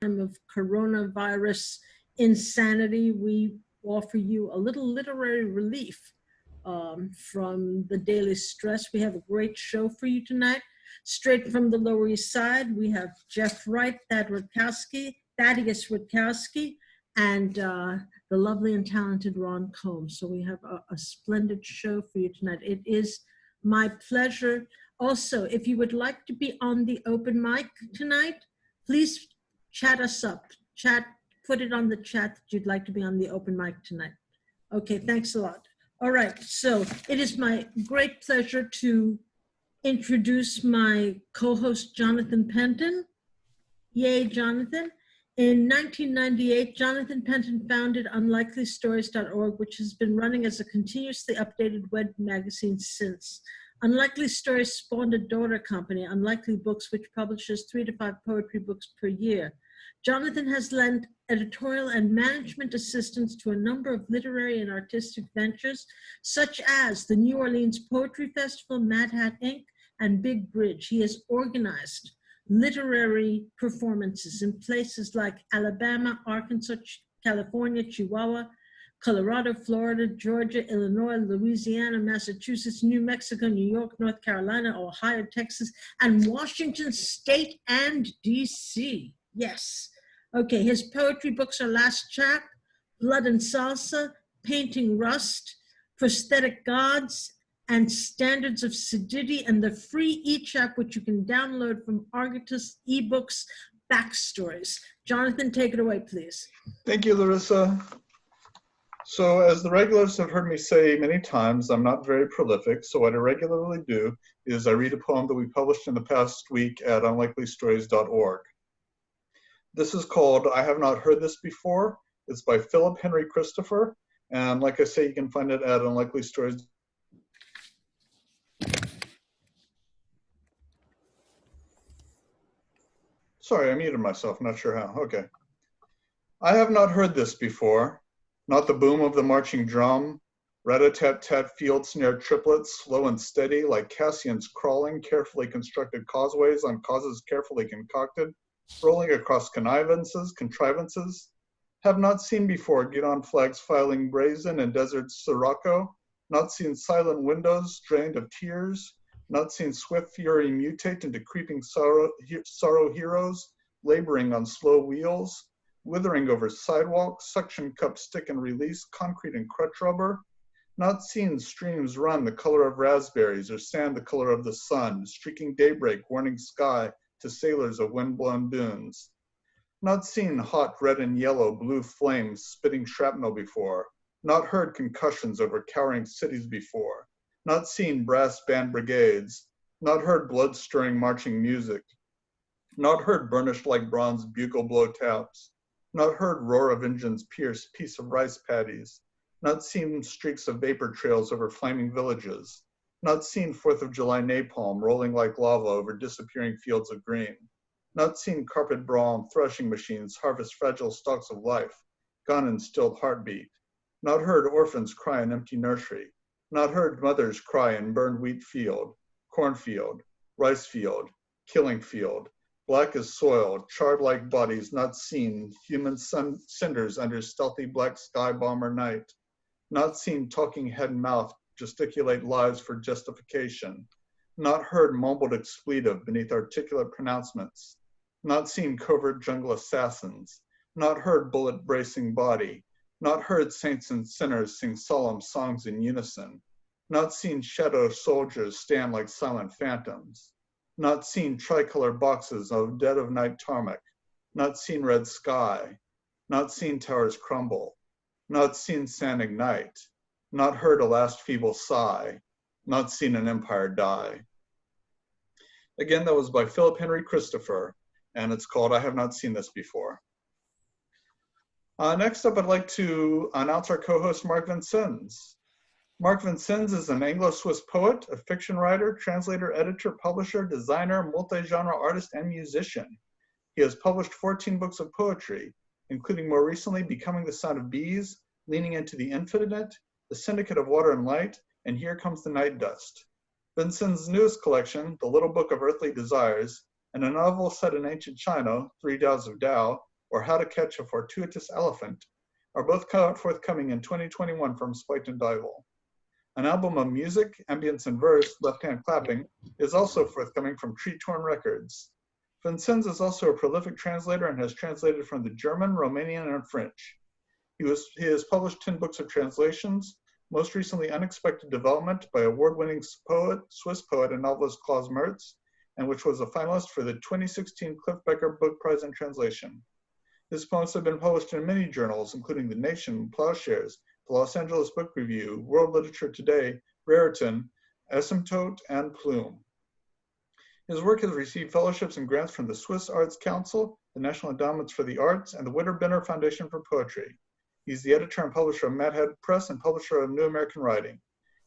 time of coronavirus insanity, we offer you a little literary relief from the daily stress. We have a great show for you tonight. Straight from the Lower East Side, we have Jeff Wright, Thaddeus Rutkowski, and the lovely and talented Ron Kolm. So we have a splendid show for you tonight. It is my pleasure. Also, if you would like to be on the open mic tonight, please chat us up. Put it on the chat that you'd like to be on the open mic tonight. Okay, thanks a lot. All right, so it is my great pleasure to introduce my co-host, Jonathan Pendton. Yay, Jonathan. In 1998, Jonathan Pendton founded unlikelystories.org, which has been running as a continuously updated web magazine since. Unlikely Stories spawned a daughter company, Unlikely Books, which publishes 3 to 5 poetry books per year. Jonathan has lent editorial and management assistance to a number of literary and artistic ventures, such as the New Orleans Poetry Festival, Mad Hat Inc., and Big Bridge. He has organized literary performances in places like Alabama, Arkansas, California, Chihuahua, Colorado, Florida, Georgia, Illinois, Louisiana, Massachusetts, New Mexico, New York, North Carolina, Ohio, Texas, and Washington State and DC. Yes. Okay, his poetry books are Last Chap, Blood and Salsa, Painting Rust, Prosthetic Gods, and Standards of Sedity, and the free e-chap, which you can download from Argus eBooks, Backstories. Jonathan, take it away, please. Thank you, Larissa. So as the regulars have heard me say many times, I'm not very prolific, so what I regularly do is I read a poem that we published in the past week at unlikelystories.org. This is called I Have Not Heard This Before. It's by Philip Henry Christopher, and like I say, you can find it at unlikelystories.org. Sorry, I muted myself, not sure how. Okay. I have not heard this before, not the boom of the marching drum, rat-a-tat-tat field snare triplets, slow and steady like Cassians crawling carefully constructed causeways on causes carefully concocted, rolling across contrivances. Have not seen before Gidon flags filing brazen in desert Sirocco, not seen silent windows drained of tears, not seen swift fury mutate into creeping sorrow heroes, laboring on slow wheels, withering over sidewalks, suction cup stick and release, concrete and crutch rubber, not seen streams run the color of raspberries or sand the color of the sun, streaking daybreak, warning sky to sailors of windblown dunes. Not seen hot red and yellow, blue flames spitting shrapnel before, not heard concussions over cowering cities before, not seen brass band brigades, not heard blood-stirring marching music, not heard burnished like bronze bugle blow taps, not heard roar of engines pierce piece of rice paddies, not seen streaks of vapor trails over flaming villages, not seen 4th of July napalm rolling like lava over disappearing fields of green, not seen carpet brawl and threshing machines harvest fragile stalks of life, gone in stilled heartbeat, not heard orphans cry in empty nursery, not heard mothers cry in burned wheat field, cornfield, rice field, killing field, black as soil, charred like bodies not seen, human cinders under stealthy black sky bomber night, not seen talking head and mouth gesticulate lies for justification, not heard mumbled expletive beneath articulate pronouncements, not seen covert jungle assassins, not heard bullet bracing body, not heard saints and sinners sing solemn songs in unison, not seen shadow soldiers stand like silent phantoms, not seen tricolor boxes of dead of night tarmac, not seen red sky, not seen towers crumble, not seen sand ignite, not heard a last feeble sigh, not seen an empire die. Again, that was by Philip Henry Christopher, and it's called I Have Not Seen This Before. Next up, I'd like to announce our co-host, Mark Vincennes. Mark Vincennes is an Anglo-Swiss poet, a fiction writer, translator, editor, publisher, designer, multi-genre artist, and musician. He has published 14 books of poetry, including more recently Becoming the Sound of Bees, Leaning into the Infinite, The Syndicate of Water and Light, and Here Comes the Night Dust. Vincennes' newest collection, The Little Book of Earthly Desires, and a novel set in ancient China, 3 Taos of Tao, or How to Catch a Fortuitous Elephant, are both forthcoming in 2021 from Spiked and Dival. An album of music, ambience and verse, Left Hand Clapping, is also forthcoming from Tree Torn Records. Vincennes is also a prolific translator and has translated from the German, Romanian, and French. He has published 10 books of translations, most recently Unexpected Development by award-winning Swiss poet and novelist Klaus Mertz, and which was a finalist for the 2016 Cliff Becker Book Prize in Translation. His poems have been published in many journals, including The Nation, Plowshares, the Los Angeles Book Review, World Literature Today, Raritan, Asymptote, and Plume. His work has received fellowships and grants from the Swiss Arts Council, the National Endowments for the Arts, and the Winter-Benner Foundation for Poetry. He's the editor and publisher of Mad Head Press and publisher of New American Writing.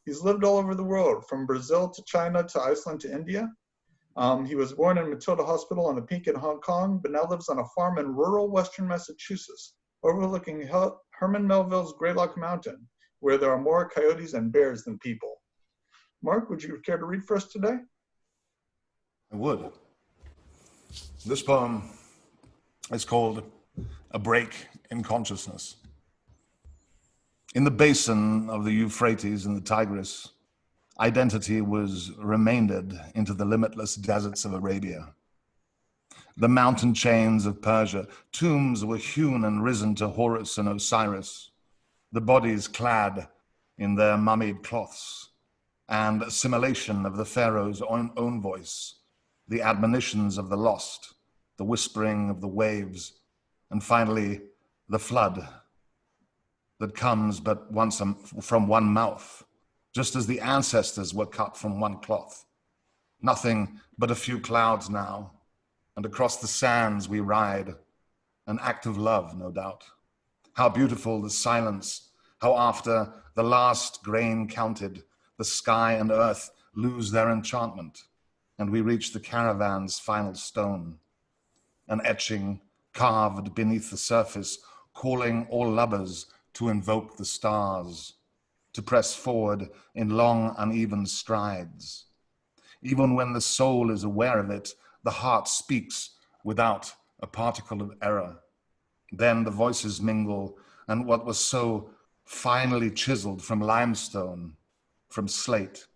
He's lived all over the world, from Brazil to China to Iceland to India. He was born in Matilda Hospital on the Peak in Hong Kong, but now lives on a farm in rural western Massachusetts, overlooking Herman Melville's Greylock Mountain, where there are more coyotes and bears than people. Mark, would you care to read for us today? I would. This poem is called A Break in Consciousness. In the basin of the Euphrates and the Tigris, identity was remaindered into the limitless deserts of Arabia. The mountain chains of Persia, tombs were hewn and risen to Horus and Osiris, the bodies clad in their mummied cloths, and assimilation of the pharaoh's own voice, the admonitions of the lost, the whispering of the waves, and finally the flood that comes but once from one mouth, just as the ancestors were cut from one cloth. Nothing but a few clouds now, and across the sands we ride, an act of love, no doubt. How beautiful the silence, how after the last grain counted, the sky and earth lose their enchantment, and we reach the caravan's final stone, an etching carved beneath the surface, calling all lovers to invoke the stars, to press forward in long, uneven strides. Even when the soul is aware of it, the heart speaks without a particle of error. Then the voices mingle, and what was so finely chiseled from limestone, from slate,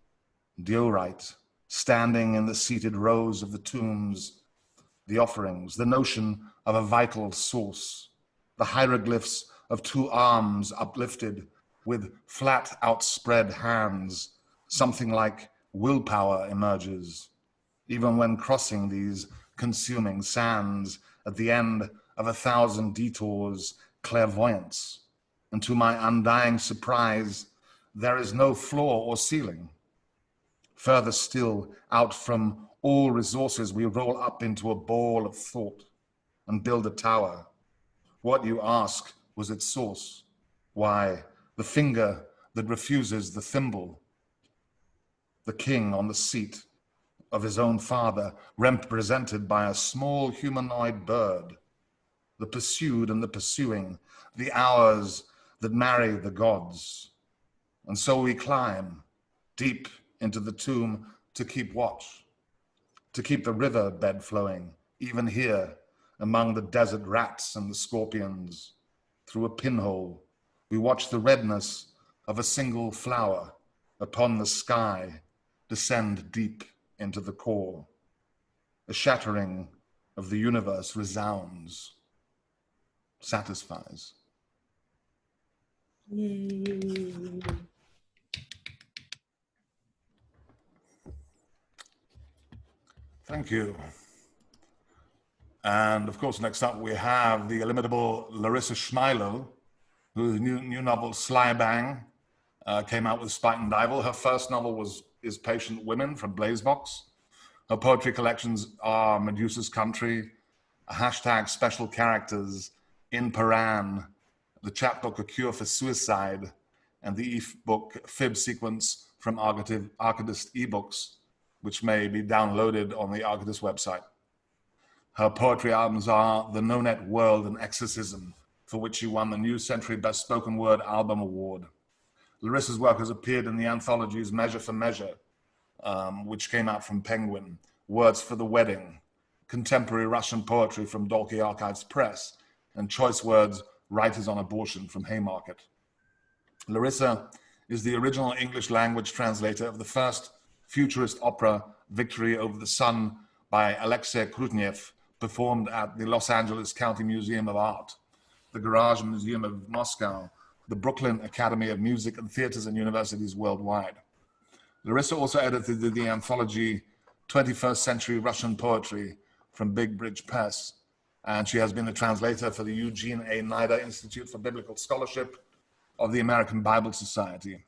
diorite, standing in the seated rows of the tombs, the offerings, the notion of a vital source, the hieroglyphs of two arms uplifted with flat outspread hands, something like willpower emerges, even when crossing these consuming sands at the end of 1,000 detours, clairvoyance. And to my undying surprise, there is no floor or ceiling. Further still, out from all resources, we roll up into a ball of thought and build a tower. What you ask was its source. Why, the finger that refuses the thimble, the king on the seat of his own father, represented by a small humanoid bird, the pursued and the pursuing, the hours that marry the gods. And so we climb deep into the tomb to keep watch, to keep the river bed flowing, even here among the desert rats and the scorpions. Through a pinhole, we watch the redness of a single flower upon the sky descend deep into the core. A shattering of the universe resounds, satisfies. Yay. Thank you. And of course, next up we have the illimitable Larissa Schmeilo, whose new novel, Sly Bang, came out with Spike and Dival. Her first novel is Patient Women from Blazebox. Her poetry collections are Medusa's Country, a hashtag Special Characters, In Paran, the chapbook A Cure for Suicide, and the e-book Fib Sequence from Arcadist eBooks, which may be downloaded on the Arcadist website. Her poetry albums are The No Net World and Exorcism, for which she won the New Century Best Spoken Word Album Award. Larissa's work has appeared in the anthologies Measure for Measure, which came out from Penguin, Words for the Wedding, Contemporary Russian Poetry from Dalkey Archives Press, and choice words, Writers on Abortion from Haymarket. Larissa is the original English language translator of the first futurist opera, Victory Over the Sun, by Alexei Krutnev, performed at the Los Angeles County Museum of Art, the Garage Museum of Moscow, the Brooklyn Academy of Music, and theaters and universities worldwide. Larissa also edited the anthology 21st Century Russian Poetry from Big Bridge Press, and she has been a translator for the Eugene A. Nida Institute for Biblical Scholarship of the American Bible Society.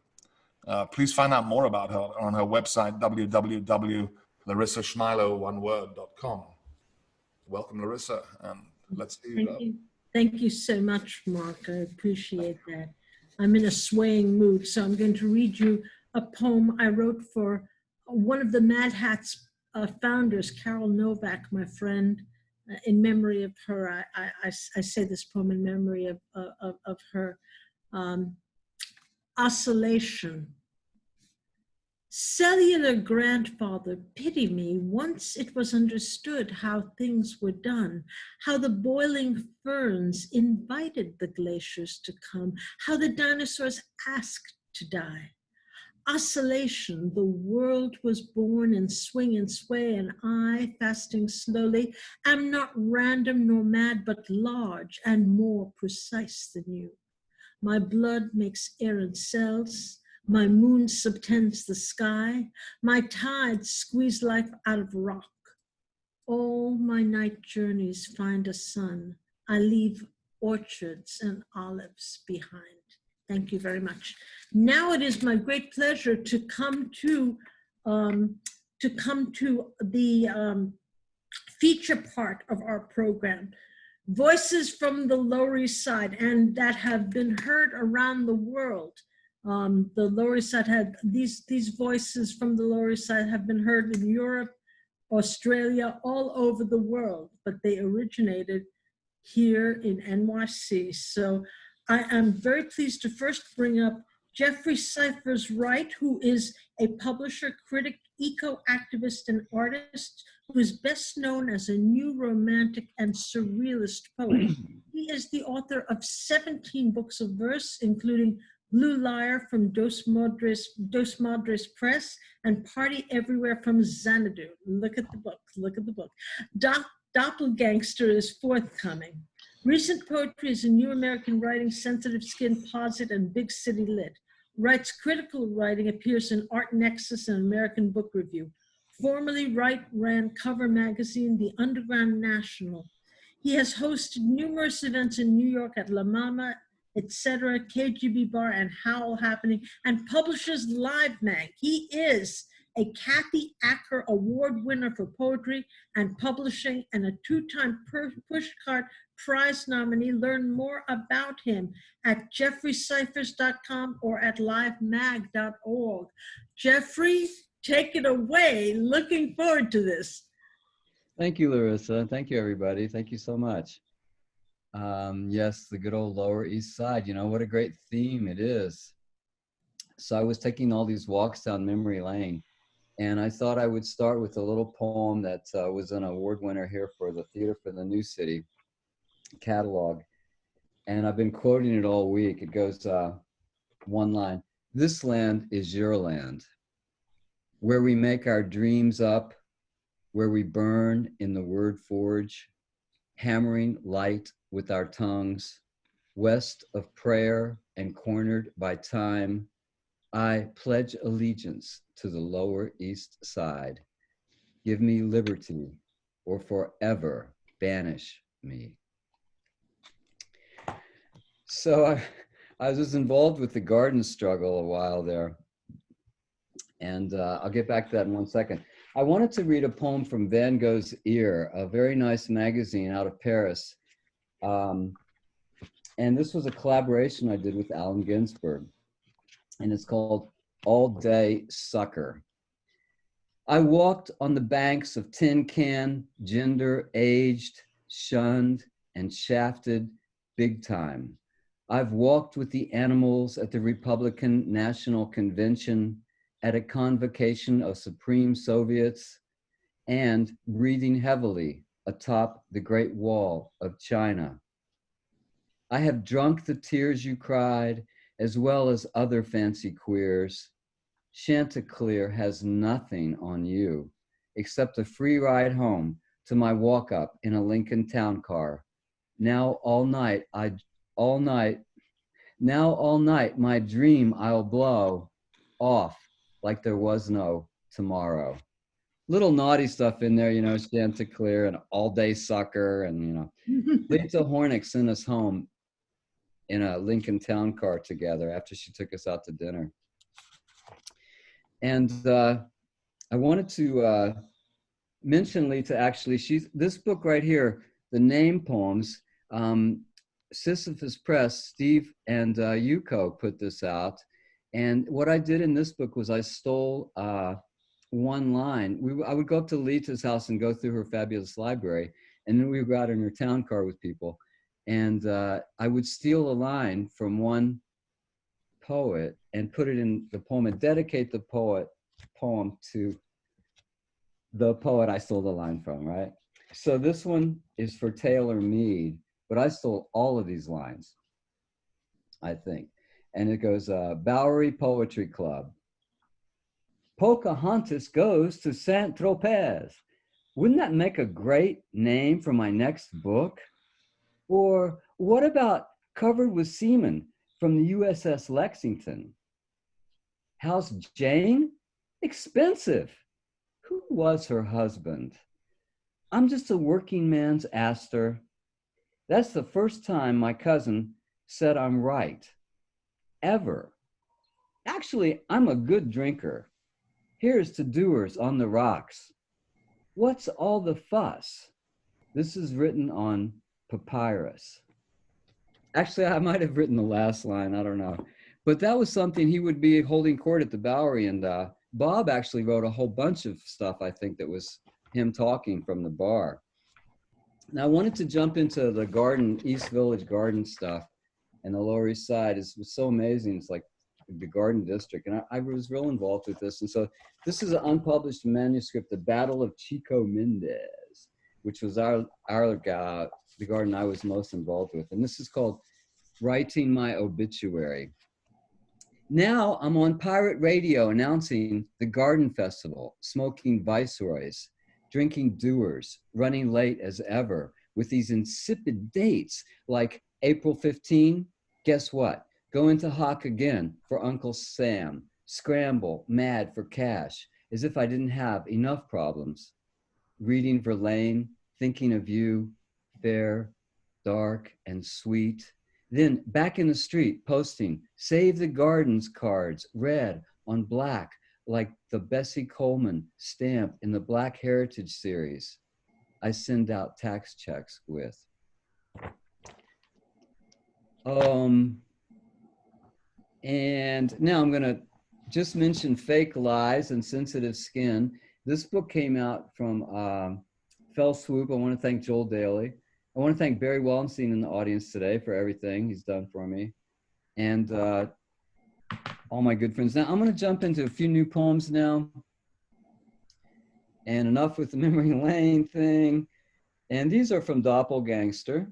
Please find out more about her on her website, www.larissashmilo.com. Welcome, Larissa, and let's see you go. Thank you so much, Mark. I appreciate that. I'm in a swaying mood, so I'm going to read you a poem I wrote for one of the Mad Hats founders, Carol Novak, my friend. In memory of her, I say this poem in memory of her. Oscillation. Cellular grandfather, pity me, once it was understood how things were done, how the boiling ferns invited the glaciers to come, how the dinosaurs asked to die. Oscillation, the world was born in swing and sway, and I, fasting slowly, am not random nor mad, but large and more precise than you. My blood makes errant cells, my moon subtends the sky, my tides squeeze life out of rock. All my night journeys find a sun. I leave orchards and olives behind. Thank you very much. Now it is my great pleasure to come to the feature part of our program. Voices from the Lower East Side, and that have been heard around the world. The Lower East Side had these voices from the Lower East Side have been heard in Europe, Australia, all over the world, but they originated here in NYC. So I am very pleased to first bring up Jeffrey Cyphers Wright, who is a publisher, critic, eco-activist, and artist who is best known as a new romantic and surrealist poet. He is the author of 17 books of verse, including Blue Lyre from Dos Madres Press and Party Everywhere from Xanadu. Look at the book, look at the book. Doppelgangster is forthcoming. Recent poetry is a new American writing, Sensitive Skin, Posit, and Big City Lit. Wright's critical writing appears in Art Nexus and American Book Review. Formerly, Wright ran Cover Magazine, The Underground National. He has hosted numerous events in New York at La Mama, etc., KGB Bar, and Howl Happening, and publishes Live Mag. He is a Kathy Acker Award winner for poetry and publishing, and a two-time Pushcart Prize nominee. Learn more about him at jeffreycyphers.com or at livemag.org. Jeffrey, take it away. Looking forward to this. Thank you, Larissa. Thank you, everybody. Thank you so much. Yes, the good old Lower East Side. You know, what a great theme it is. So I was taking all these walks down memory lane, and I thought I would start with a little poem that was an award winner here for the Theater for the New City catalog. And I've been quoting it all week. It goes one line: "This land is your land, where we make our dreams up, where we burn in the word forge, hammering light with our tongues, west of prayer and cornered by time. I pledge allegiance to the Lower East Side. Give me liberty or forever banish me." So I was involved with the garden struggle a while there, and I'll get back to that in 1 second. I wanted to read a poem from Van Gogh's Ear, a very nice magazine out of Paris. And this was a collaboration I did with Allen Ginsberg, and it's called All Day Sucker. I walked on the banks of tin can, gender, aged, shunned, and shafted big time. I've walked with the animals at the Republican National Convention, at a convocation of Supreme Soviets, and breathing heavily atop the Great Wall of China. I have drunk the tears you cried, as well as other fancy queers. Chanticleer has nothing on you, except a free ride home to my walk-up in a Lincoln town car. Now all night, my dream I'll blow off like there was no tomorrow. Little naughty stuff in there, Chanticleer and All Day Sucker, and Lisa Hornick sent us home in a Lincoln town car together after she took us out to dinner. And I wanted to mention Lita, actually, this book right here, the name poems, Sisyphus Press, Steve and Yuko put this out. And what I did in this book was I stole one line. I would go up to Lita's house and go through her fabulous library, and then we would go out in her town car with people. And I would steal a line from one poet and put it in the poem and dedicate the poem to the poet I stole the line from, right? So this one is for Taylor Mead, but I stole all of these lines, I think. And it goes, Bowery Poetry Club. Pocahontas goes to Saint-Tropez. Wouldn't that make a great name for my next book? Or what about Covered with Seamen from the USS Lexington? How's Jane? Expensive. Who was her husband? I'm just a working man's Astor. That's the first time my cousin said I'm right. Ever. Actually, I'm a good drinker. Here's to doers on the rocks. What's all the fuss? This is written on papyrus. Actually, I might have written the last line, I don't know. But that was something he would be holding court at the Bowery, and Bob actually wrote a whole bunch of stuff, I think, that was him talking from the bar. Now, I wanted to jump into the garden, East Village garden stuff, and the Lower East Side was so amazing. It's like the garden district, and I was real involved with this. And so this is an unpublished manuscript, The Battle of Chico Mendes, which was the garden I was most involved with. And this is called Writing My Obituary. Now I'm on pirate radio announcing the garden festival, smoking viceroys, drinking doers, running late as ever with these insipid dates like April 15, guess what? Go into hock again for Uncle Sam, scramble, mad for cash, as if I didn't have enough problems. Reading Verlaine, thinking of you, fair, dark, and sweet. Then back in the street, posting, Save the Gardens cards, red on black, like the Bessie Coleman stamp in the Black Heritage series I send out tax checks with. And now I'm gonna just mention Fake Lies and Sensitive Skin. This book came out from Fell Swoop. I wanna thank Joel Daly. I want to thank Barry Wallenstein in the audience today for everything he's done for me, and all my good friends. Now, I'm going to jump into a few new poems now, and enough with the memory lane thing. And these are from Doppelgangster,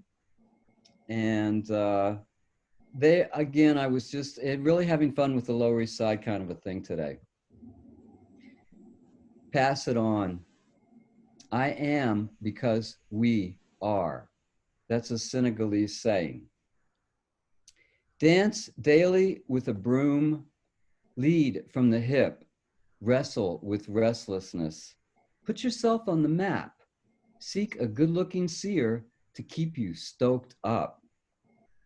and I was just really having fun with the Lower East Side kind of a thing today. Pass it on. I am because we are. That's a Senegalese saying. Dance daily with a broom, lead from the hip, wrestle with restlessness. Put yourself on the map. Seek a good-looking seer to keep you stoked up.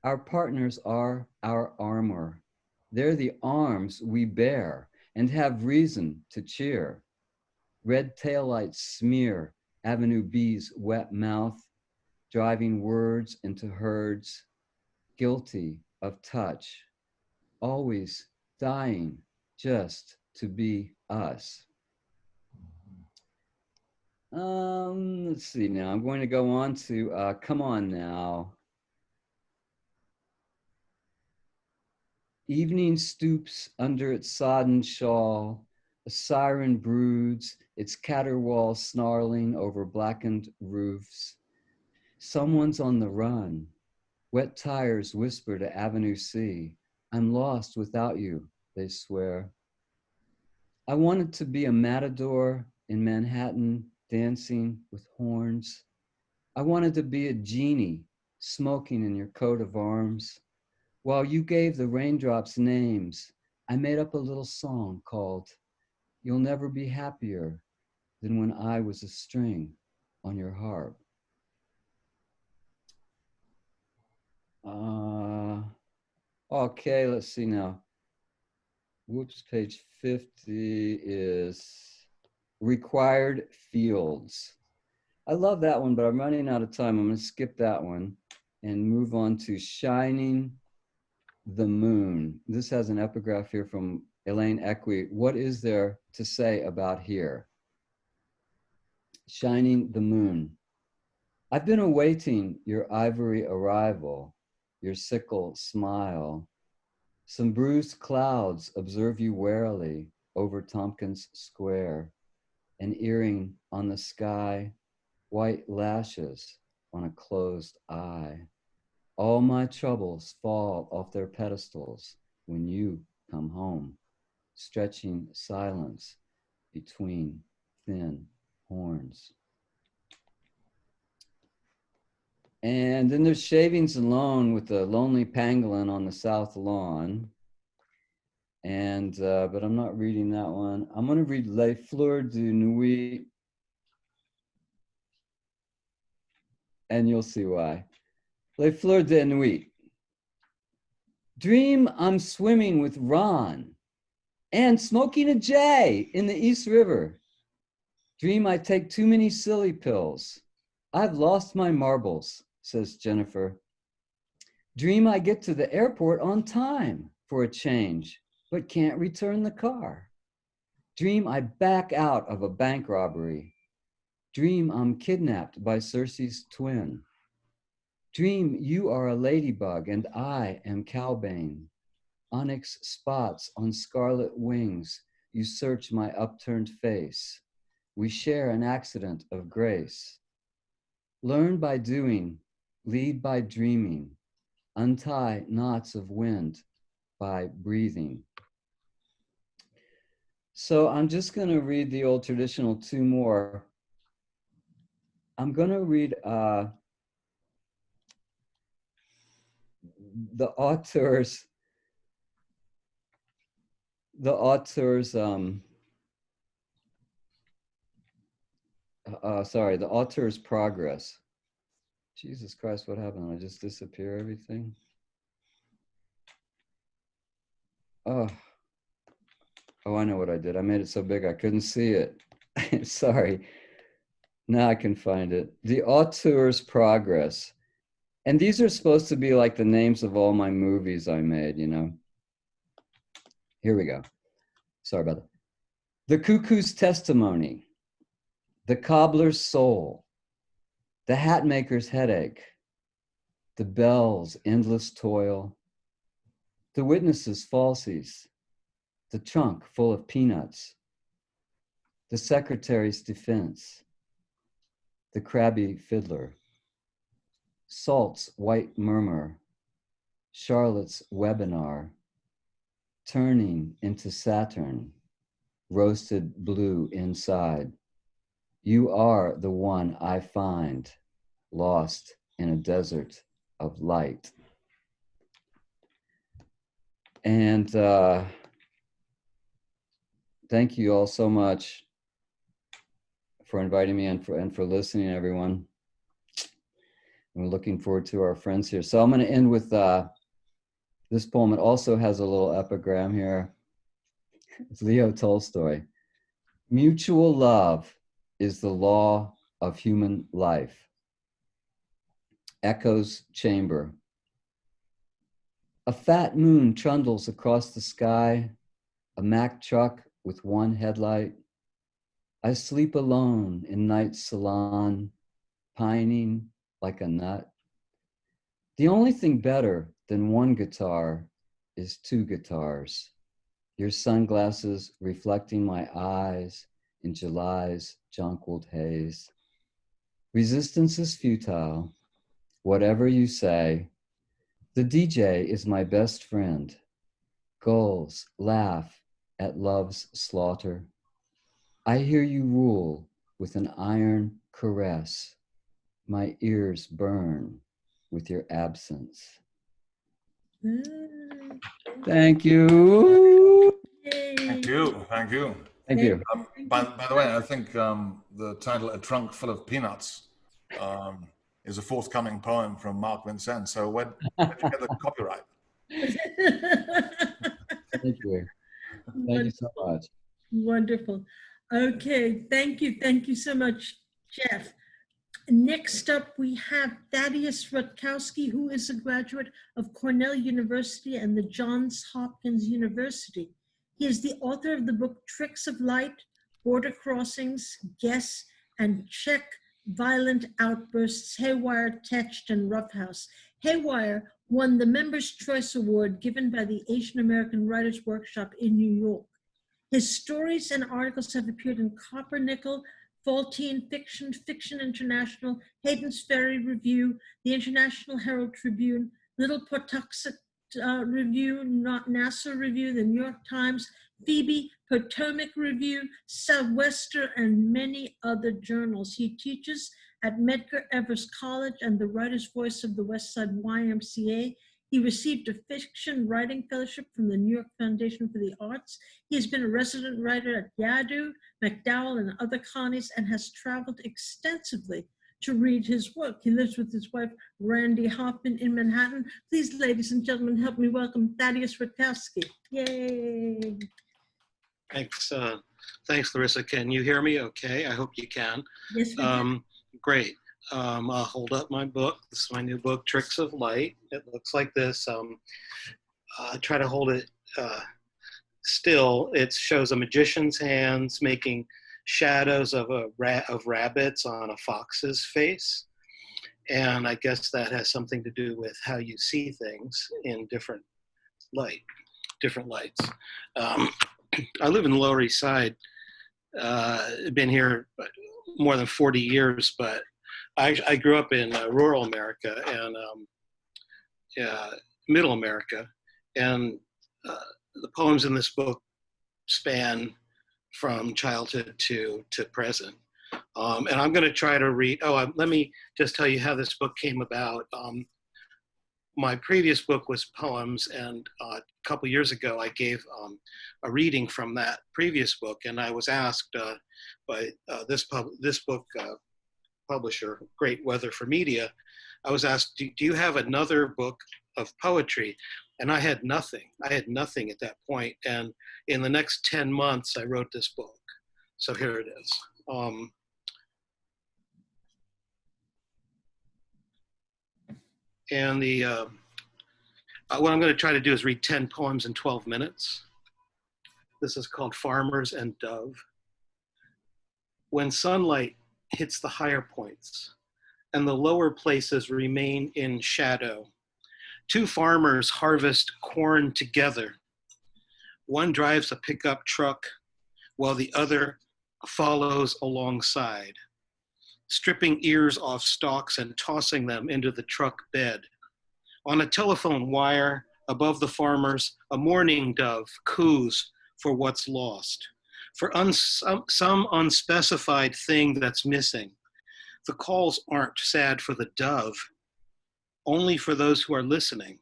Our partners are our armor. They're the arms we bear and have reason to cheer. Red taillights smear Avenue B's wet mouth, driving words into herds, guilty of touch, always dying just to be us. Let's see now, I'm going to go on to Come On Now. Evening stoops under its sodden shawl, a siren broods, its caterwaul snarling over blackened roofs. Someone's on the run. Wet tires whisper to Avenue C. I'm lost without you, they swear. I wanted to be a matador in Manhattan dancing with horns. I wanted to be a genie smoking in your coat of arms. While you gave the raindrops names, I made up a little song called You'll Never Be Happier Than When I Was a String on Your Harp. Okay, let's see now. Whoops, page 50 is required fields. I love that one, but I'm running out of time. I'm going to skip that one and move on to Shining the Moon. This has an epigraph here from Elaine Equi. What is there to say about here? Shining the Moon. I've been awaiting your ivory arrival, your sickle smile. Some bruised clouds observe you warily over Tompkins Square, an earring on the sky, white lashes on a closed eye. All my troubles fall off their pedestals when you come home, stretching silence between thin horns. And then there's Shavings Alone with the lonely pangolin on the south lawn. And, but I'm not reading that one. I'm going to read Les Fleurs de Nuit. And you'll see why. Les Fleurs de Nuit. Dream I'm swimming with Ron and smoking a J in the East River. Dream I take too many silly pills. I've lost my marbles, says Jennifer. Dream I get to the airport on time for a change, but can't return the car. Dream I back out of a bank robbery. Dream I'm kidnapped by Circe's twin. Dream you are a ladybug and I am Cowbane. Onyx spots on scarlet wings, you search my upturned face. We share an accident of grace. Learn by doing, lead by dreaming, untie knots of wind by breathing. So I'm just going to read the old traditional two more. I'm going to read the author's progress. Jesus Christ, what happened? I just disappear everything. Oh, I know what I did. I made it so big I couldn't see it. Sorry. Now I can find it. The auteur's progress. And these are supposed to be like the names of all my movies I made, you know. Here we go. Sorry about that. The Cuckoo's Testimony, The Cobbler's Soul, The Hatmaker's Headache, The Bell's Endless Toil, The Witness's Falsies, The Trunk Full of Peanuts, The Secretary's Defense, The Crabby Fiddler, Salt's White Murmur, Charlotte's Webinar, Turning into Saturn, Roasted Blue Inside. You are the one I find, lost in a desert of light. And thank you all so much for inviting me and for listening, everyone. We're looking forward to our friends here. So I'm going to end with this poem. It also has a little epigram here. It's Leo Tolstoy. Mutual love is the law of human life. Echo's chamber. A fat moon trundles across the sky, a Mack truck with one headlight. I sleep alone in night's salon, pining like a nut. The only thing better than one guitar is two guitars. Your sunglasses reflecting my eyes in July's jonquiled haze. Resistance is futile. Whatever you say, The DJ is my best friend. Gulls laugh at love's slaughter. I hear you rule with an iron caress. My ears burn with your absence. Thank you. Yay. Thank you. Thank you. Thank you. By the way, I think the title "A Trunk Full of Peanuts" is a forthcoming poem from Mark Vincennes. So when did you get the copyright? Thank you. Thank you so much. Wonderful. Okay, thank you. Thank you so much, Jeff. Next up, we have Thaddeus Rutkowski, who is a graduate of Cornell University and the Johns Hopkins University. He is the author of the book Tricks of Light, Border Crossings, Guess, and Check Violent Outbursts, Haywire, Tetched, and Roughhouse. Haywire won the Members' Choice Award given by the Asian American Writers Workshop in New York. His stories and articles have appeared in Copper Nickel, Faultine Fiction, Fiction International, Hayden's Ferry Review, the International Herald Tribune, Little Pawtuxet Review, NASA Review, the New York Times, Phoebe, Potomac Review, Southwester, and many other journals. He teaches at Medgar Evers College and the Writer's Voice of the West Side YMCA. He received a fiction writing fellowship from the New York Foundation for the Arts. He has been a resident writer at Yadu, MacDowell, and other colonies, and has traveled extensively to read his work. He lives with his wife, Randy Hoffman, in Manhattan. Please, ladies and gentlemen, help me welcome Thaddeus Rutkowski. Yay. Thanks, thanks, Larissa. Can you hear me okay? I hope you can. Yes, we can. Great. I'll hold up my book. This is my new book, Tricks of Light. It looks like this. I try to hold it still. It shows a magician's hands making shadows of rabbits on a fox's face. And I guess that has something to do with how you see things in different lights. I live in the Lower East Side. Been here more than 40 years, but I grew up in rural America and middle America, and the poems in this book span from childhood to present. And I'm going to try to read, let me just tell you how this book came about. My previous book was poems, and a couple years ago I gave a reading from that previous book, and I was asked by this book publisher, Great Weather for Media, I was asked, do you have another book of poetry? And I had nothing. I had nothing at that point. And in the next 10 months, I wrote this book. So here it is. And what I'm going to try to do is read 10 poems in 12 minutes. This is called Farmers and Dove. When sunlight hits the higher points and the lower places remain in shadow, two farmers harvest corn together. One drives a pickup truck while the other follows alongside, stripping ears off stalks and tossing them into the truck bed. On a telephone wire above the farmers, a mourning dove coos for what's lost, for some unspecified thing that's missing. The calls aren't sad for the dove, only for those who are listening.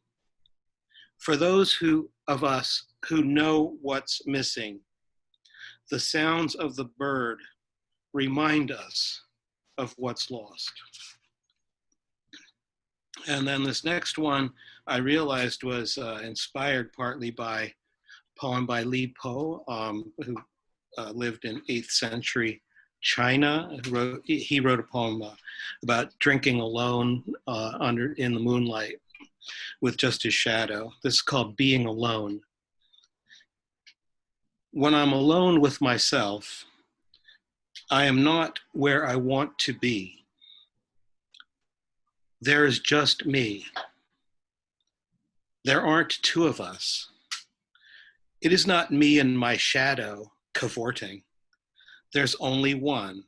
For those of us who know what's missing, the sounds of the bird remind us of what's lost. And then this next one I realized was inspired partly by a poem by Li Po, who lived in 8th century China. He wrote a poem about drinking alone in the moonlight with just his shadow. This is called Being Alone. When I'm alone with myself, I am not where I want to be. There is just me. There aren't two of us. It is not me and my shadow cavorting. There's only one,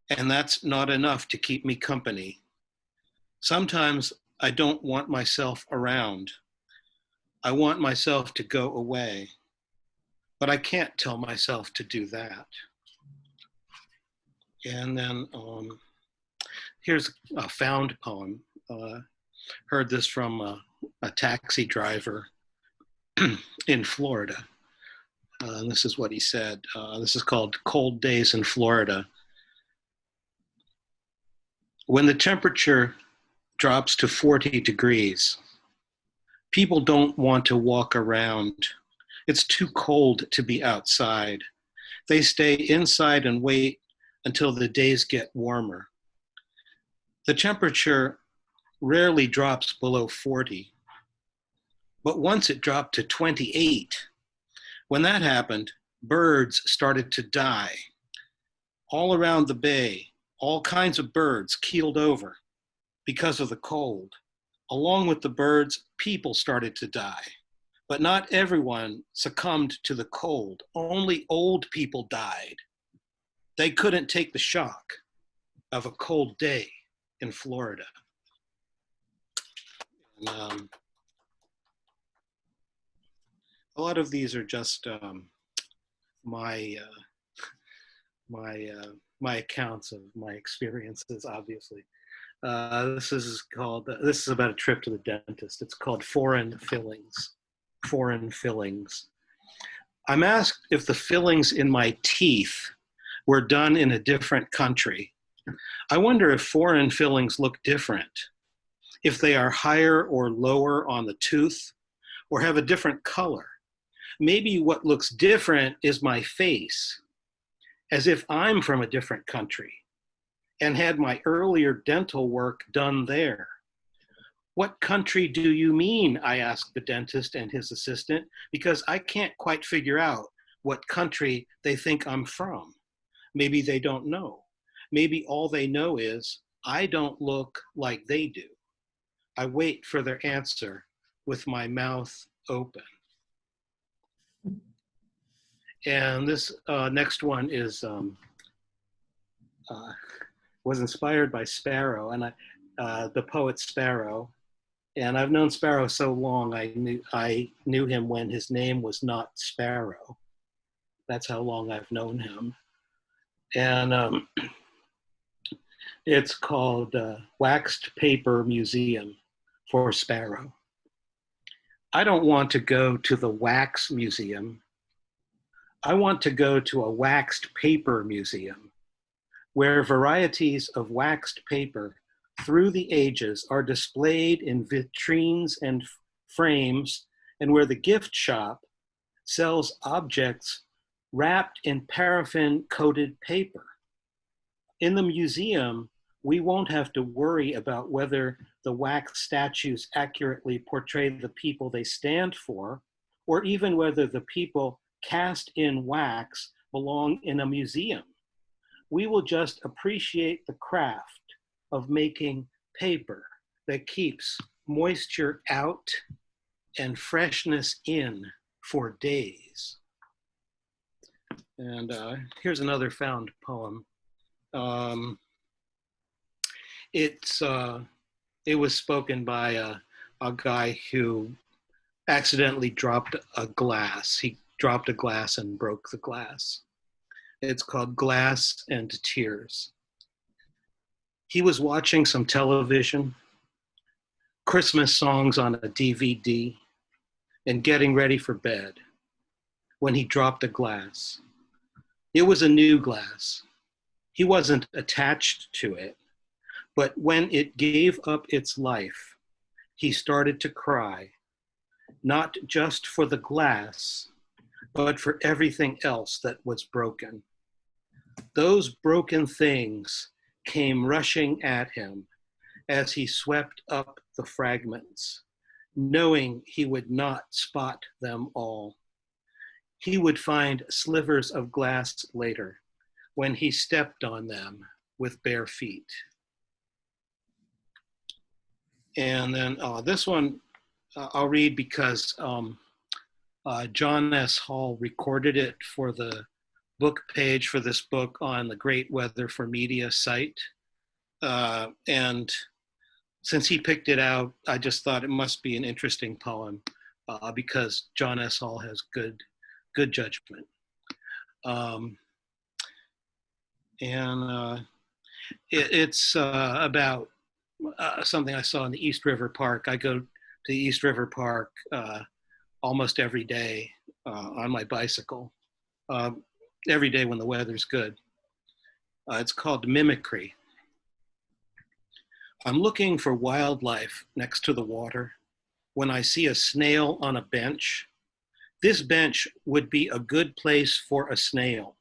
and that's not enough to keep me company. Sometimes I don't want myself around. I want myself to go away, but I can't tell myself to do that. And then here's a found poem. Heard this from a taxi driver in Florida. And this is what he said. This is called Cold Days in Florida. When the temperature drops to 40 degrees, people don't want to walk around. It's too cold to be outside. They stay inside and wait until the days get warmer. The temperature rarely drops below 40, but once it dropped to 28, when that happened, birds started to die. All around the bay, all kinds of birds keeled over because of the cold. Along with the birds, people started to die. But not everyone succumbed to the cold. Only old people died. They couldn't take the shock of a cold day in Florida. And, a lot of these are just my accounts of my experiences, obviously. This is about a trip to the dentist. It's called Foreign Fillings. Foreign fillings. I'm asked if the fillings in my teeth were done in a different country. I wonder if foreign fillings look different, if they are higher or lower on the tooth, or have a different color. Maybe what looks different is my face, as if I'm from a different country and had my earlier dental work done there. What country do you mean? I asked the dentist and his assistant, because I can't quite figure out what country they think I'm from. Maybe they don't know. Maybe all they know is I don't look like they do. I wait for their answer with my mouth open. And this next one is was inspired by Sparrow, and the poet Sparrow. And I've known Sparrow so long, I knew him when his name was not Sparrow. That's how long I've known him. And it's called Waxed Paper Museum for Sparrow. I don't want to go to the wax museum. I want to go to a waxed paper museum, where varieties of waxed paper through the ages are displayed in vitrines and frames, and where the gift shop sells objects wrapped in paraffin-coated paper. In the museum, we won't have to worry about whether the wax statues accurately portray the people they stand for, or even whether the people cast in wax belong in a museum. We will just appreciate the craft of making paper that keeps moisture out and freshness in for days. And here's another found poem. It was spoken by a guy who accidentally dropped a glass. He dropped a glass and broke the glass. It's called Glass and Tears. He was watching some television, Christmas songs on a DVD, and getting ready for bed when he dropped a glass. It was a new glass. He wasn't attached to it, but when it gave up its life, he started to cry, not just for the glass, but for everything else that was broken. Those broken things came rushing at him as he swept up the fragments, knowing he would not spot them all. He would find slivers of glass later when he stepped on them with bare feet. And then this one I'll read because John S. Hall recorded it for the book page for this book on the Great Weather for Media site. And since he picked it out, I just thought it must be an interesting poem because John S. Hall has good judgment. It's about something I saw in the East River Park. I go to the East River Park almost every day on my bicycle, every day when the weather's good. It's called Mimicry. I'm looking for wildlife next to the water when I see a snail on a bench. This bench would be a good place for a snail.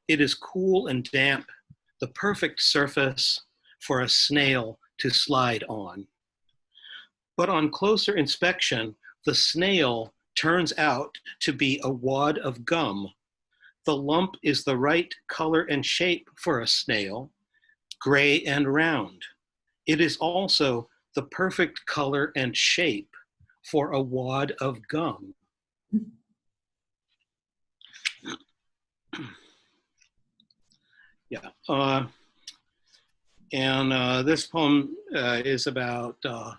It is cool and damp, the perfect surface for a snail to slide on. But on closer inspection, the snail turns out to be a wad of gum. The lump is the right color and shape for a snail, gray and round. It is also the perfect color and shape for a wad of gum. Yeah, this poem is about the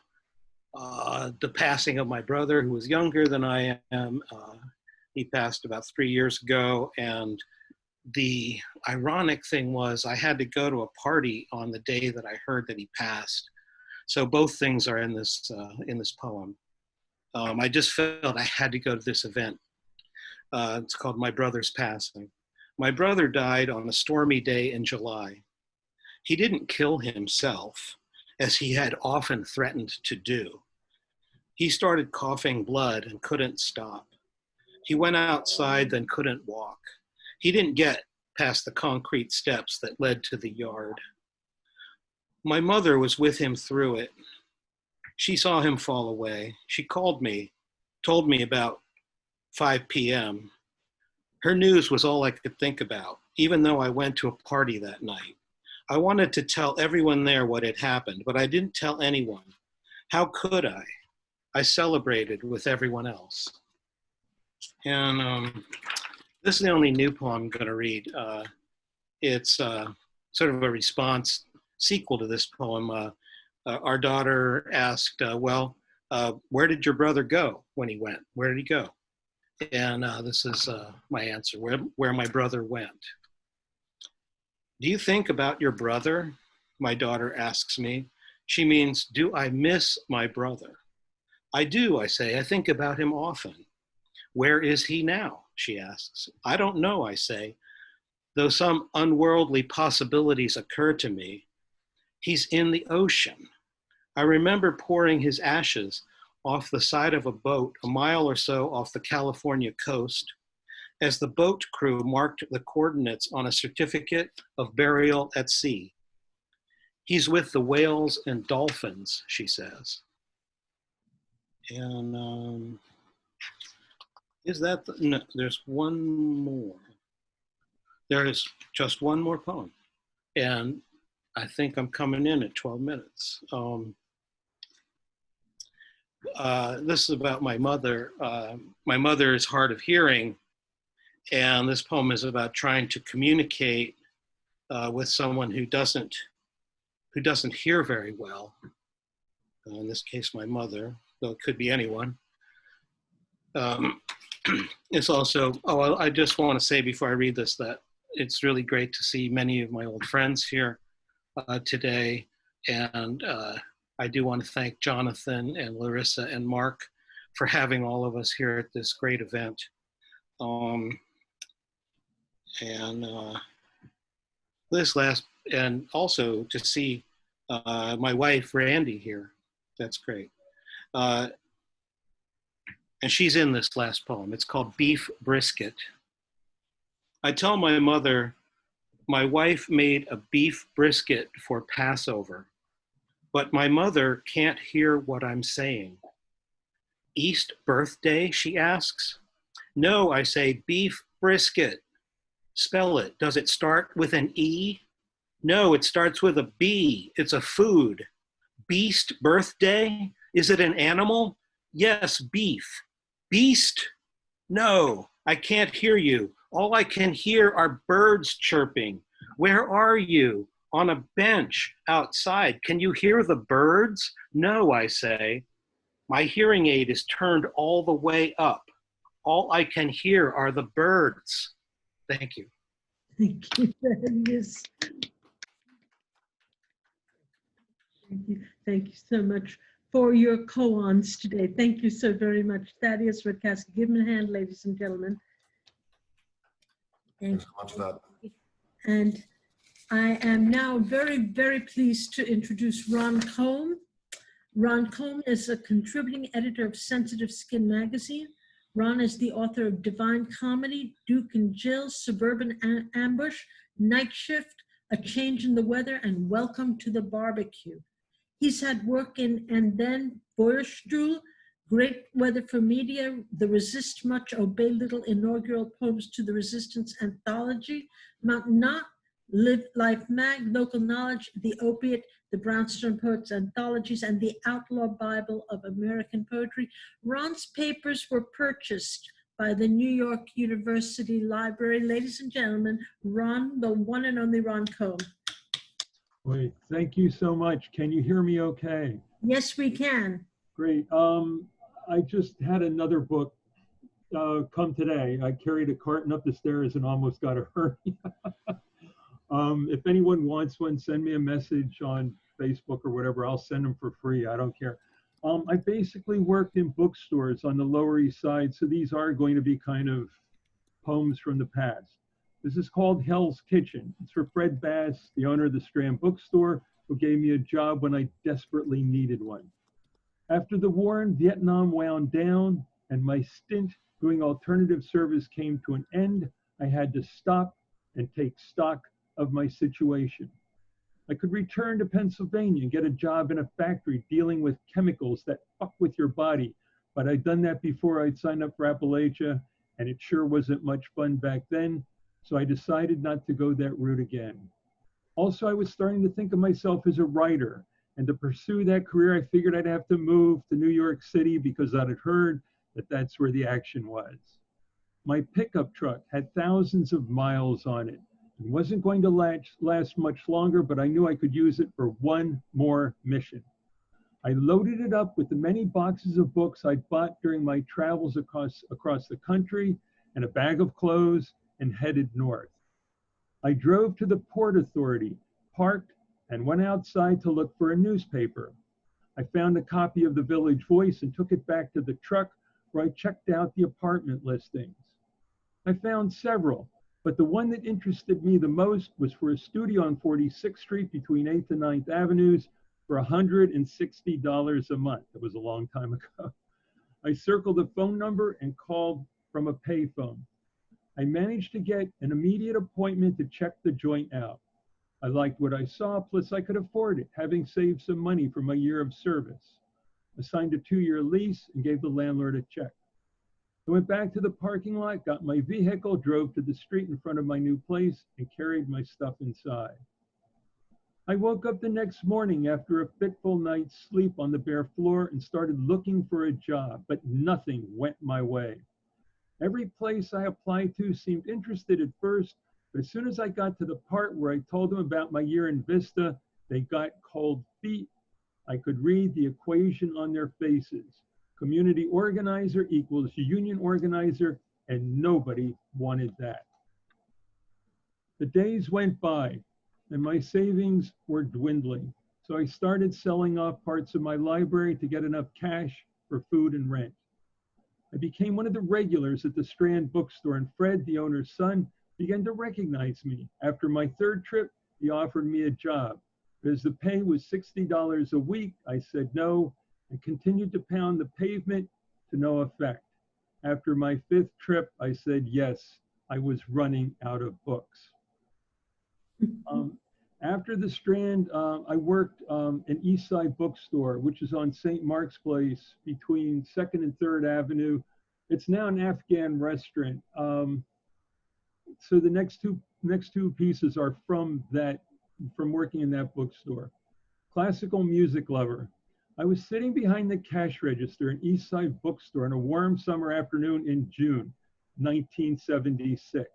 passing of my brother, who was younger than I am. He passed about 3 years ago, and the ironic thing was I had to go to a party on the day that I heard that he passed. So both things are in this poem. I just felt I had to go to this event. It's called My Brother's Passing. My brother died on a stormy day in July. He didn't kill himself, as he had often threatened to do. He started coughing blood and couldn't stop. He went outside, then couldn't walk. He didn't get past the concrete steps that led to the yard. My mother was with him through it. She saw him fall away. She called me, told me about 5 p.m. Her news was all I could think about, even though I went to a party that night. I wanted to tell everyone there what had happened, but I didn't tell anyone. How could I? I celebrated with everyone else. And this is the only new poem I'm going to read. It's sort of a response sequel to this poem. Our daughter asked, where did your brother go when he went? Where did he go? And this is my answer, where my brother went. Do you think about your brother? My daughter asks me. She means, do I miss my brother? I do, I say. I think about him often. Where is he now? She asks. I don't know, I say. Though some unworldly possibilities occur to me, he's in the ocean. I remember pouring his ashes off the side of a boat a mile or so off the California coast as the boat crew marked the coordinates on a certificate of burial at sea. He's with the whales and dolphins, she says. And is that, no, there's one more. There is just one more poem. And I think I'm coming in at 12 minutes. This is about my mother. My mother is hard of hearing, and this poem is about trying to communicate with someone who doesn't hear very well. In this case, my mother, though it could be anyone. It's also, I just want to say before I read this that it's really great to see many of my old friends here today. And I do want to thank Jonathan and Larissa and Mark for having all of us here at this great event. And also to see my wife, Randy, here. That's great. And she's in this last poem. It's called Beef Brisket. I tell my mother, my wife made a beef brisket for Passover, but my mother can't hear what I'm saying. East birthday, she asks. No, I say, beef brisket. Spell it. Does it start with an E? No, it starts with a B. It's a food. Beast birthday? Is it an animal? Yes, beef. Beast? No, I can't hear you. All I can hear are birds chirping. Where are you? on a bench outside. Can you hear the birds? No, I say. My hearing aid is turned all the way up. All I can hear are the birds. Thank you. Thank you, Thaddeus. Thank you. Thank you so much for your koans today. Thank you so very much, Thaddeus Rutkowski. Give him a hand, ladies and gentlemen. Thanks so much for that. And I am now very, very pleased to introduce Ron Kolm. Ron Kolm is a contributing editor of Sensitive Skin magazine. Ron is the author of Divine Comedy, Duke and Jill, Suburban Ambush, Night Shift, A Change in the Weather, and Welcome to the Barbecue. He's had work in And Then, Feuerstuhl, Great Weather for Media, the Resist Much, Obey Little inaugural Poems to the Resistance Anthology, Mount Knot, Live Life Mag, Local Knowledge, The Opiate, the Brownstone Poets Anthologies, and the Outlaw Bible of American Poetry. Ron's papers were purchased by the New York University Library. Ladies and gentlemen, Ron, the one and only Ron Kolm. Wait, thank you so much. Can you hear me okay? Yes, we can. Great. I just had another book come today. I carried a carton up the stairs and almost got a hernia. If anyone wants one, send me a message on Facebook or whatever. I'll send them for free. I don't care. I basically worked in bookstores on the Lower East Side, so these are going to be kind of poems from the past. This is called Hell's Kitchen. It's for Fred Bass, the owner of the Strand Bookstore, who gave me a job when I desperately needed one. After the war in Vietnam wound down and my stint doing alternative service came to an end, I had to stop and take stock of my situation. I could return to Pennsylvania and get a job in a factory dealing with chemicals that fuck with your body, but I'd done that before I'd signed up for Appalachia, and it sure wasn't much fun back then. So I decided not to go that route again. Also, I was starting to think of myself as a writer, and to pursue that career, I figured I'd have to move to New York City because I'd heard that that's where the action was. My pickup truck had thousands of miles on it. It wasn't going to last much longer, but I knew I could use it for one more mission. I loaded it up with the many boxes of books I'd bought during my travels across the country and a bag of clothes and headed north. I drove to the Port Authority, parked, and went outside to look for a newspaper. I found a copy of the Village Voice and took it back to the truck where I checked out the apartment listings. I found several, but the one that interested me the most was for a studio on 46th Street between 8th and 9th Avenues for $160 a month. That was a long time ago. I circled the phone number and called from a payphone. I managed to get an immediate appointment to check the joint out. I liked what I saw, plus I could afford it, having saved some money from a year of service. I signed a 2-year lease and gave the landlord a check. I went back to the parking lot, got my vehicle, drove to the street in front of my new place, and carried my stuff inside. I woke up the next morning after a fitful night's sleep on the bare floor and started looking for a job, but nothing went my way. Every place I applied to seemed interested at first, but as soon as I got to the part where I told them about my year in Vista, they got cold feet. I could read the equation on their faces. Community organizer equals union organizer, and nobody wanted that. The days went by, and my savings were dwindling, so I started selling off parts of my library to get enough cash for food and rent. I became one of the regulars at the Strand bookstore, and Fred, the owner's son, began to recognize me. After my 3rd trip, he offered me a job. But as the pay was $60 a week, I said no and continued to pound the pavement to no effect. After my 5th trip, I said yes. I was running out of books. After the Strand, I worked an East Side bookstore, which is on St. Mark's Place between 2nd and 3rd Avenue. It's now an Afghan restaurant. So the next two pieces are from working in that bookstore. Classical music lover. I was sitting behind the cash register in East Side bookstore on a warm summer afternoon in June, 1976.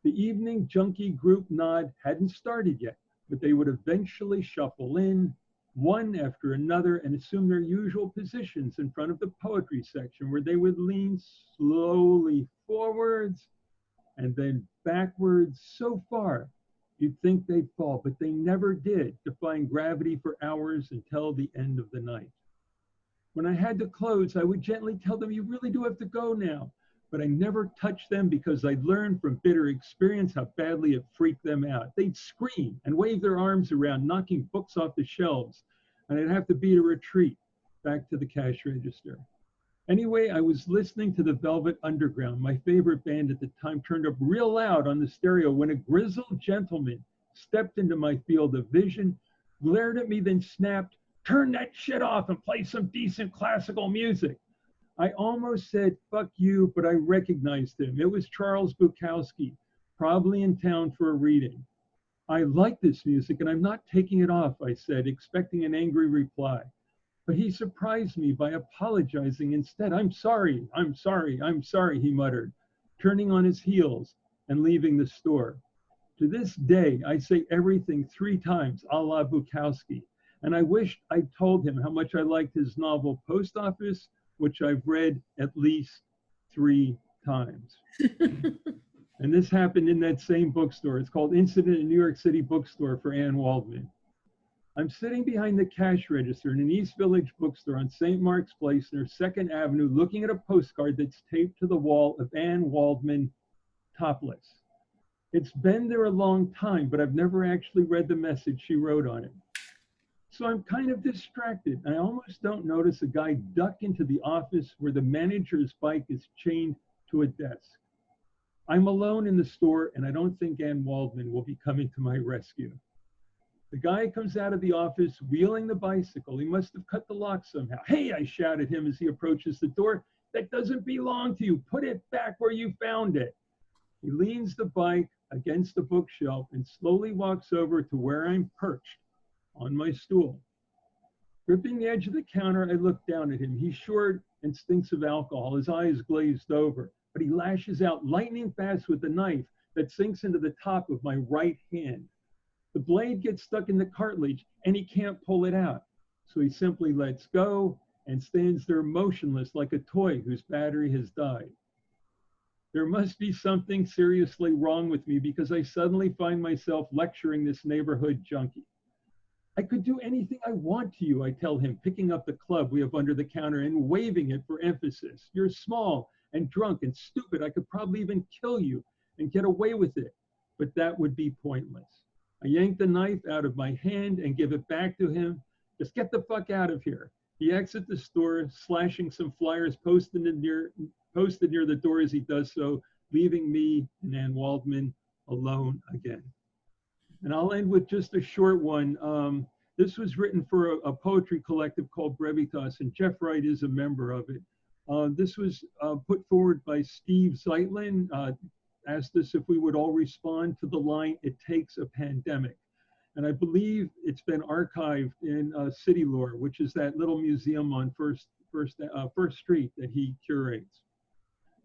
The evening junkie group nod hadn't started yet, but they would eventually shuffle in, one after another, and assume their usual positions in front of the poetry section, where they would lean slowly forwards and then backwards so far you'd think they'd fall, but they never did, defying gravity for hours until the end of the night. When I had to close, I would gently tell them, you really do have to go now. But I never touched them because I'd learned from bitter experience how badly it freaked them out. They'd scream and wave their arms around, knocking books off the shelves, and I'd have to beat a retreat back to the cash register. Anyway, I was listening to the Velvet Underground, my favorite band at the time, turned up real loud on the stereo when a grizzled gentleman stepped into my field of vision, glared at me, then snapped, turn that shit off and play some decent classical music. I almost said, fuck you, but I recognized him. It was Charles Bukowski, probably in town for a reading. I like this music and I'm not taking it off, I said, expecting an angry reply. But he surprised me by apologizing instead. I'm sorry, he muttered, turning on his heels and leaving the store. To this day, I say everything 3 times a la Bukowski, and I wished I'd told him how much I liked his novel Post Office, which I've read at least 3 times. And this happened in that same bookstore. It's called Incident in New York City Bookstore for Anne Waldman. I'm sitting behind the cash register in an East Village bookstore on St. Mark's Place near 2nd Avenue, looking at a postcard that's taped to the wall of Anne Waldman, topless. It's been there a long time, but I've never actually read the message she wrote on it. So I'm kind of distracted. I almost don't notice a guy duck into the office where the manager's bike is chained to a desk. I'm alone in the store, and I don't think Anne Waldman will be coming to my rescue. The guy comes out of the office wheeling the bicycle. He must have cut the lock somehow. Hey, I shout at him as he approaches the door. That doesn't belong to you. Put it back where you found it. He leans the bike against the bookshelf and slowly walks over to where I'm perched on my stool. Gripping the edge of the counter, I look down at him. He's short and stinks of alcohol. His eyes glazed over, but he lashes out lightning fast with the knife that sinks into the top of my right hand. The blade gets stuck in the cartilage and he can't pull it out. So he simply lets go and stands there motionless like a toy whose battery has died. There must be something seriously wrong with me because I suddenly find myself lecturing this neighborhood junkie. I could do anything I want to you, I tell him, picking up the club we have under the counter and waving it for emphasis. You're small and drunk and stupid. I could probably even kill you and get away with it, but that would be pointless. I yank the knife out of my hand and give it back to him. Just get the fuck out of here. He exits the store, slashing some flyers posted near the door as he does so, leaving me and Anne Waldman alone again. And I'll end with just a short one. This was written for a poetry collective called Brevitas, and Jeff Wright is a member of it. This was put forward by Steve Zeitlin, asked us if we would all respond to the line, "It takes a pandemic." And I believe it's been archived in City Lore, which is that little museum on First Street that he curates.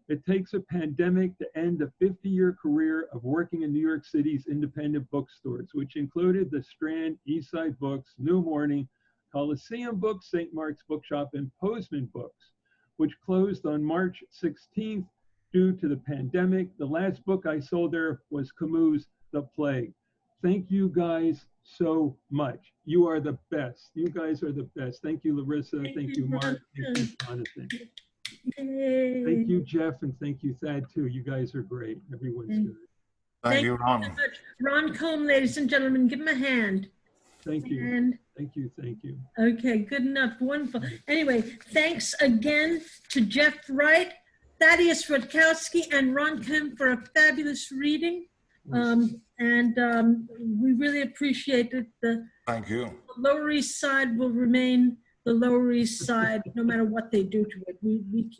It takes a pandemic to end a 50-year career of working in New York City's independent bookstores, which included the Strand, Eastside Books, New Morning, Coliseum Books, St. Mark's Bookshop, and Postman Books, which closed on March 16th due to the pandemic. The last book I sold there was Camus' The Plague. Thank you guys so much. You are the best. You guys are the best. Thank you, Larissa. Thank you, Mark. Thank you, Jonathan. Yay. Thank you, Jeff, and thank you, Thad, too. You guys are great. Everyone's good. Thank you, Ron. So much. Ron Kolm, ladies and gentlemen, give him a hand. Thank you. And Thank you. Thank you. okay, good enough. Wonderful. Anyway, thanks again to Jeff Wright, Thaddeus Rutkowski, and Ron Kolm for a fabulous reading. We really appreciate it. The Thank you. Lower East Side will remain the Lower East Side no matter what they do to it.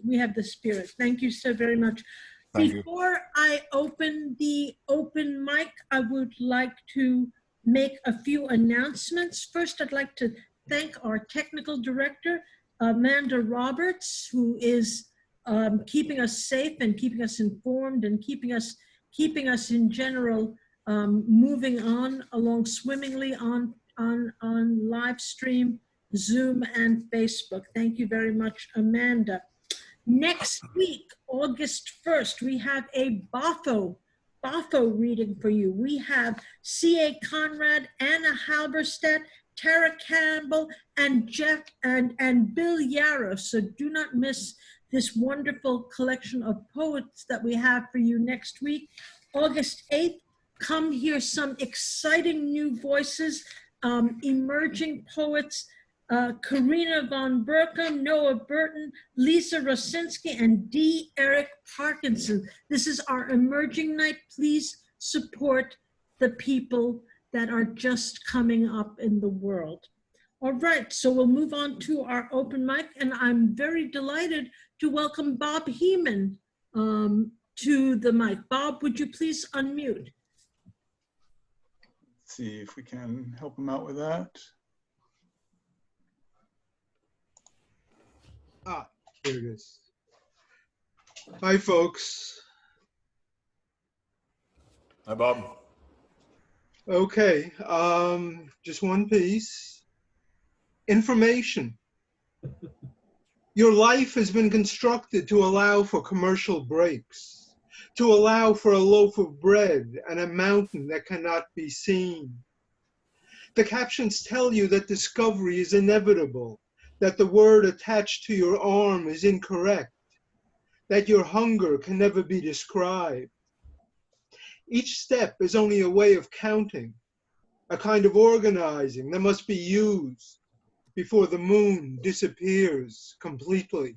We have the spirit. Thank you so very much. Thank you. Before I open the open mic, I would like to make a few announcements. First, I'd like to thank our technical director, Amanda Roberts, who is keeping us safe and keeping us informed and keeping us in general moving on along swimmingly on live stream, Zoom, and Facebook. Thank you very much, Amanda. Next week, August 1st, we have a Botho reading for you. We have C.A. Conrad, Anna Halberstadt, Tara Campbell, and Bill Yarrow. So do not miss this wonderful collection of poets that we have for you next week. August 8th, come hear some exciting new voices, emerging poets, Karina von Berkham, Noah Burton, Lisa Rosinski, and D. Eric Parkinson. This is our emerging night. Please support the people that are just coming up in the world. All right, so we'll move on to our open mic, and I'm very delighted to welcome Bob Heeman to the mic. Bob, would you please unmute? Let's see if we can help him out with that. Ah, here it is. Hi, folks. Hi, Bob. Okay, just one piece. Information. Your life has been constructed to allow for commercial breaks, to allow for a loaf of bread and a mountain that cannot be seen. The captions tell you that discovery is inevitable, that the word attached to your arm is incorrect, that your hunger can never be described. Each step is only a way of counting, a kind of organizing that must be used before the moon disappears completely.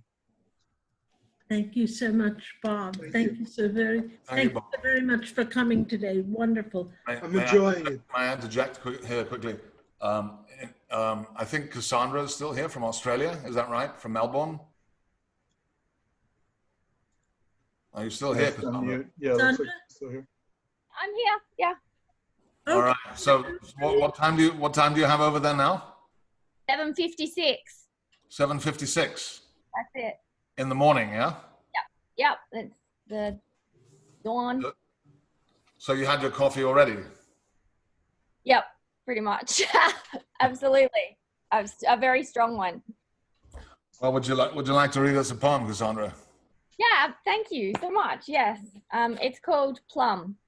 Thank you so much, Bob. Thank you so very much for coming today. Wonderful. I'm enjoying it. May I interject here quickly? I think Cassandra is still here from Australia. Is that right? From Melbourne? Are you still here, Cassandra? Yeah, looks like she's still here. I'm here. Yeah. All right. So, what time do you have over there now? 7:56. 7:56. That's it. In the morning, yeah. Yep. It's the dawn. So you had your coffee already? Yep. Pretty much. Absolutely. A very strong one. Well, would you like to read us a poem, Cassandra? Yeah. Thank you so much. Yes. It's called Plum.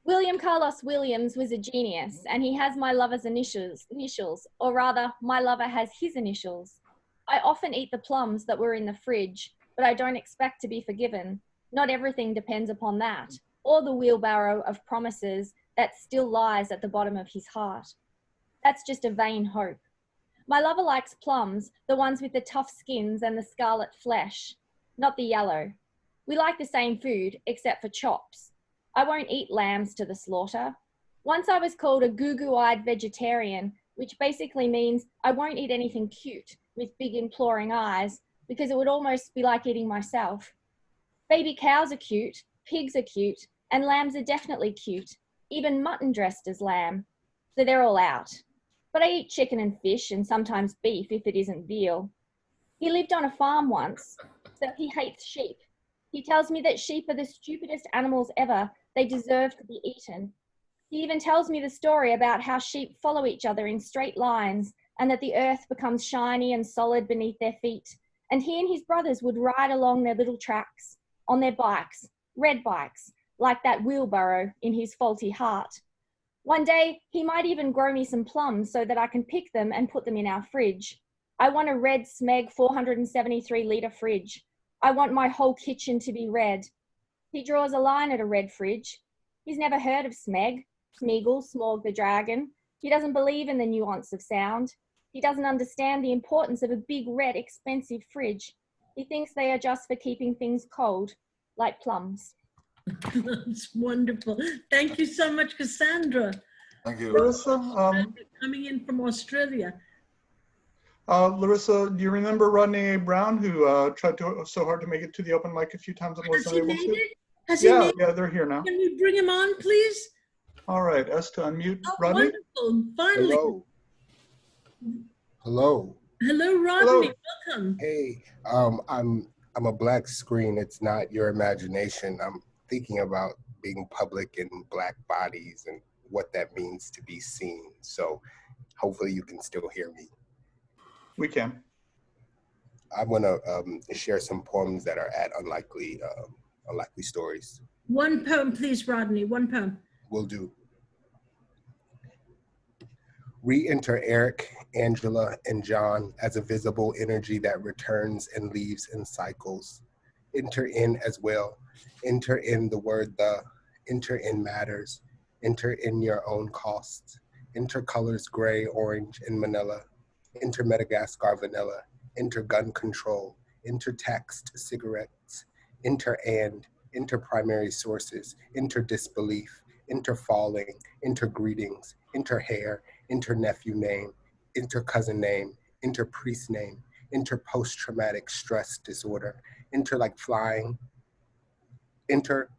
William Carlos Williams was a genius, and he has my lover's initials, or rather, my lover has his initials. I often eat the plums that were in the fridge, but I don't expect to be forgiven. Not everything depends upon that, or the wheelbarrow of promises that still lies at the bottom of his heart. That's just a vain hope. My lover likes plums, the ones with the tough skins and the scarlet flesh, not the yellow. We like the same food, except for chops. I won't eat lambs to the slaughter. Once I was called a goo-goo-eyed vegetarian, which basically means I won't eat anything cute with big imploring eyes, because it would almost be like eating myself. Baby cows are cute, pigs are cute, and lambs are definitely cute, even mutton dressed as lamb. So they're all out. But I eat chicken and fish and sometimes beef if it isn't veal. He lived on a farm once, so he hates sheep. He tells me that sheep are the stupidest animals ever. They deserve to be eaten. He even tells me the story about how sheep follow each other in straight lines and that the earth becomes shiny and solid beneath their feet. And he and his brothers would ride along their little tracks on their bikes, red bikes, like that wheelbarrow in his faulty heart. One day, he might even grow me some plums so that I can pick them and put them in our fridge. I want a red Smeg 473-litre fridge. I want my whole kitchen to be red. He draws a line at a red fridge. He's never heard of Smeg, Smeagol, Smog the dragon. He doesn't believe in the nuance of sound. He doesn't understand the importance of a big, red, expensive fridge. He thinks they are just for keeping things cold, like plums. That's wonderful. Thank you so much, Cassandra. Thank you. Larissa, coming in from Australia. Larissa, do you remember Rodney A. Brown, who tried so hard to make it to the open mic a few times and wasn't able to? Has he made it? Yeah, they're here now. Can we bring him on, please? All right, S to unmute. Oh, Rodney? wonderful. Finally. Hello. Hello. Hello, Rodney. Welcome. Hey, I'm a black screen. It's not your imagination. I'm thinking about being public in Black bodies and what that means to be seen. So hopefully you can still hear me. We can. I'm gonna share some poems that are at Unlikely Stories. One poem, please, Rodney. One poem. Will do. Re-enter Eric, Angela, and John as a visible energy that returns and leaves in cycles. Enter in as well. Enter in the word the. Enter in matters. Enter in your own costs. Enter colors gray, orange, and manila. Enter Madagascar vanilla. Enter gun control. Enter text cigarettes. Enter primary sources. Enter disbelief. Enter falling. Enter greetings. Enter hair. Enter nephew name. Enter cousin name. Enter priest name. Enter post-traumatic stress disorder. Enter like flying. Enter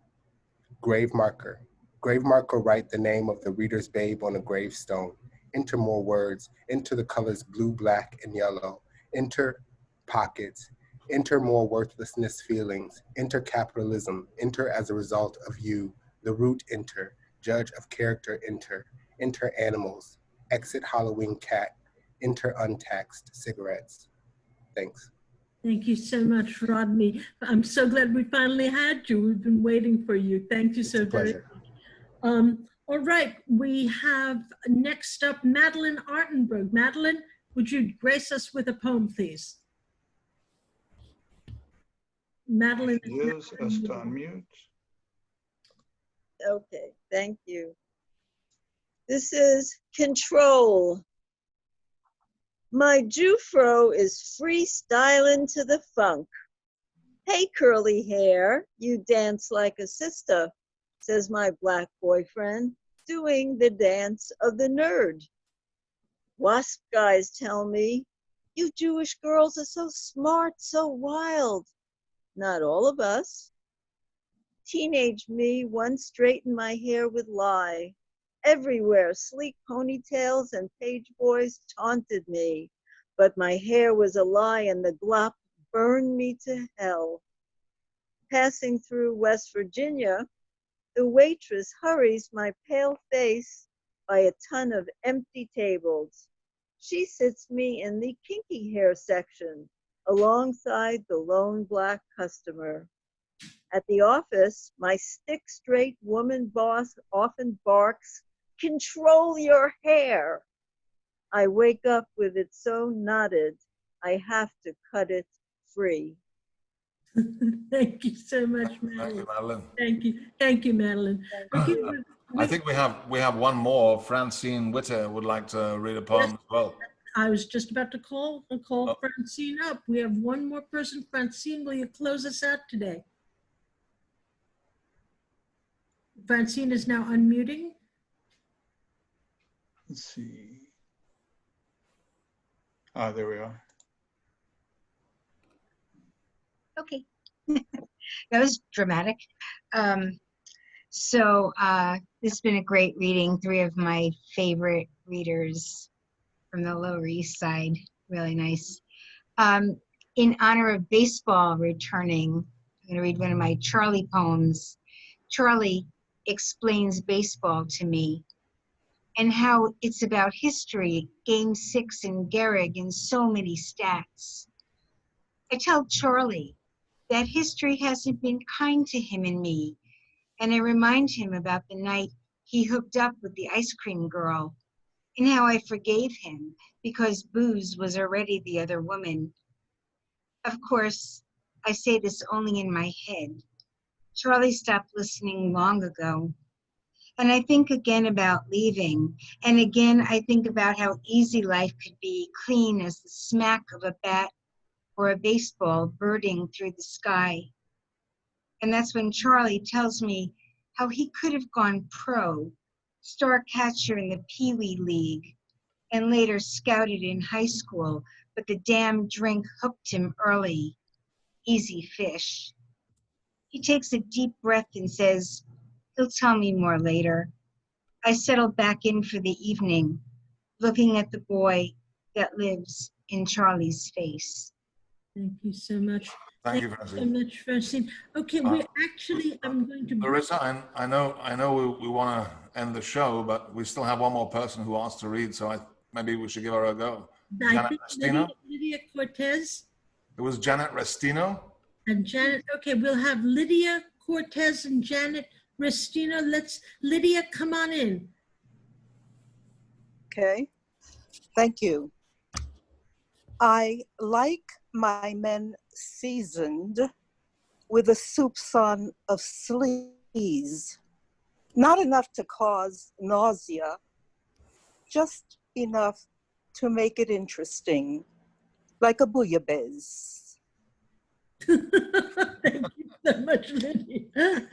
grave marker. Grave marker, write the name of the reader's babe on a gravestone. Enter more words. Enter the colors blue, black, and yellow. Enter pockets. Enter more worthlessness feelings. Enter capitalism. Enter as a result of you. The root enter. Judge of character enter. Enter animals. Exit Halloween cat. Enter untaxed cigarettes. Thanks. Thank you so much, Rodney. I'm so glad we finally had you. We've been waiting for you. Thank you so very much. All right, we have next up Madeline Artenberg. Madeline, would you grace us with a poem, please? Madeline is us to unmute. Okay, thank you. This is Control. My Jufro is freestyling to the funk. Hey, curly hair, you dance like a sister, says my Black boyfriend, doing the dance of the nerd. WASP guys tell me, you Jewish girls are so smart, so wild. Not all of us. Teenage me once straightened my hair with lie. Everywhere, sleek ponytails and page boys taunted me, but my hair was a lie and the glop burned me to hell. Passing through West Virginia, the waitress hurries my pale face by a ton of empty tables. She sits me in the kinky hair section alongside the lone Black customer. At the office, my stick-straight woman boss often barks, "Control your hair." I wake up with it so knotted, I have to cut it free. Thank you so much, Madeline. Thank you, Madeline. Thank you. Thank you, Madeline. Okay, I think we have one more. Francine Witter would like to read a poem as well. I was just about to call Francine up. We have one more person. Francine, will you close us out today? Francine is now unmuting. Let's see. Ah, there we are. Okay. That was dramatic. This has been a great reading. 3 of my favorite readers from the Lower East Side. Really nice. In honor of baseball returning, I'm going to read one of my Charlie poems. Charlie explains baseball to me and how it's about history, Game 6 in Gehrig, and so many stats. I tell Charlie that history hasn't been kind to him and me, and I remind him about the night he hooked up with the ice cream girl and how I forgave him because Booze was already the other woman. Of course, I say this only in my head. Charlie stopped listening long ago. And I think again about leaving. And again, I think about how easy life could be, clean as the smack of a bat or a baseball birding through the sky. And that's when Charlie tells me how he could have gone pro, star catcher in the Pee Wee League, and later scouted in high school, but the damn drink hooked him early. Easy fish. He takes a deep breath and says, he'll tell me more later. I settle back in for the evening, looking at the boy that lives in Charlie's face. Thank you so much. Thank you, so Francine. much, Francine. Okay, we actually, I'm going to. Larissa, I know we want to end the show, but we still have one more person who wants to read, so maybe we should give her a go. I Janet think Restino? Lydia Cortez. It was Janet Restino? And Janet, okay, we'll have Lydia Cortez and Janet Restino. Lydia, come on in. Okay, thank you. I like my men seasoned with a soupçon of sleaze. Not enough to cause nausea, just enough to make it interesting, like a bouillabaisse. Thank you so much, Lydia.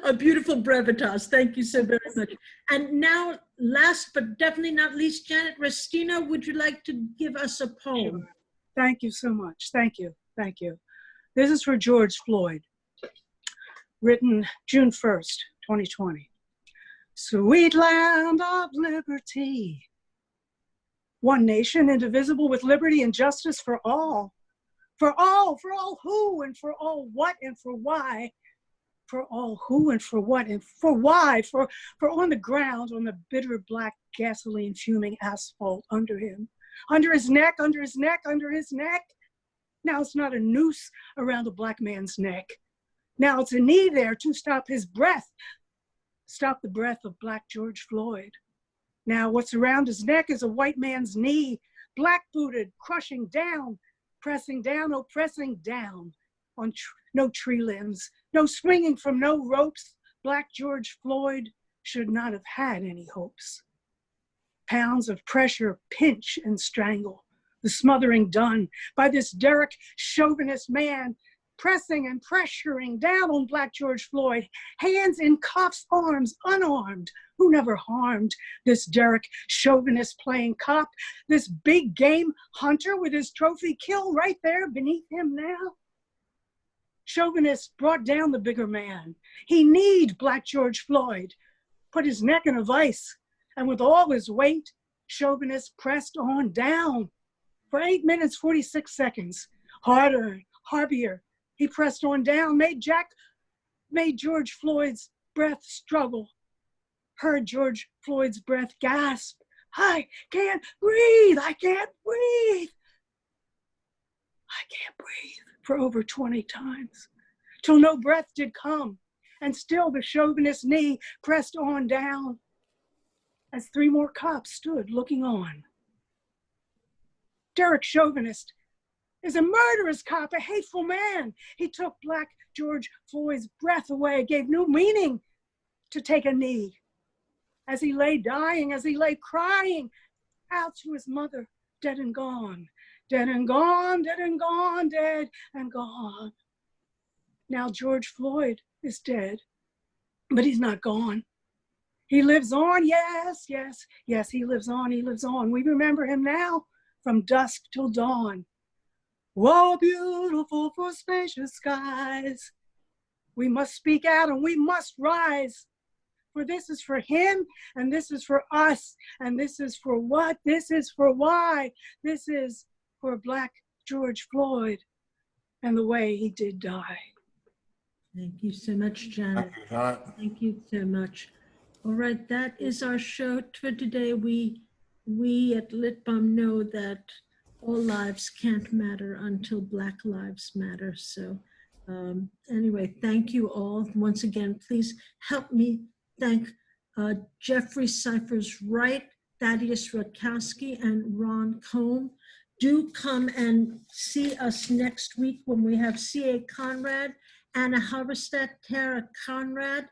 A beautiful brevitas. Thank you so very much. And now, last but definitely not least, Janet Restino, would you like to give us a poem? Sure. Thank you so much. Thank you. Thank you. This is for George Floyd, written June 1st, 2020. Sweet land of liberty, one nation indivisible with liberty and justice for all. For all who and for all what and for why. For all who and for what and for why. For on the ground, on the bitter black gasoline fuming asphalt under him. Under his neck, under his neck, under his neck. Now it's not a noose around a black man's neck. Now it's a knee there to stop his breath. Stop the breath of Black George Floyd. Now what's around his neck is a white man's knee, black-booted, crushing down, pressing down, oh, pressing down on no tree limbs, no swinging from no ropes. Black George Floyd should not have had any hopes. Pounds of pressure pinch and strangle, the smothering done by this derrick chauvinist man, pressing and pressuring down on Black George Floyd, hands in cuffs, arms unarmed, who never harmed this derrick chauvinist playing cop, this big game hunter with his trophy kill right there beneath him now. Chauvinist brought down the bigger man. He kneed Black George Floyd, put his neck in a vice, and with all his weight, chauvinist pressed on down. For 8 minutes, 46 seconds, harder, hardier, he pressed on down, made George Floyd's breath struggle, heard George Floyd's breath gasp. I can't breathe, I can't breathe. I can't breathe for over 20 times, till no breath did come, and still the chauvinist knee pressed on down as 3 more cops stood looking on. Derrick Chauvinist is a murderous cop, a hateful man. He took Black George Floyd's breath away, gave new meaning to take a knee. As he lay dying, as he lay crying out to his mother, dead and gone, dead and gone, dead and gone, dead and gone. Now George Floyd is dead, but he's not gone. He lives on, yes, yes, yes, he lives on, he lives on. We remember him now from dusk till dawn. Woe beautiful for spacious skies. We must speak out and we must rise. For this is for him and this is for us. And this is for what? This is for why. This is for Black George Floyd and the way he did die. Thank you so much, Janet. Thank you, Janet. Thank you so much. All right, that is our show for today. We at Lit Balm know that all lives can't matter until Black lives matter. So anyway, thank you all. Once again, please help me thank Jeffrey Cyphers Wright, Thaddeus Rutkowski, and Ron Kolm. Do come and see us next week when we have C.A. Conrad, Anna Halverstadt, Tara Conrad,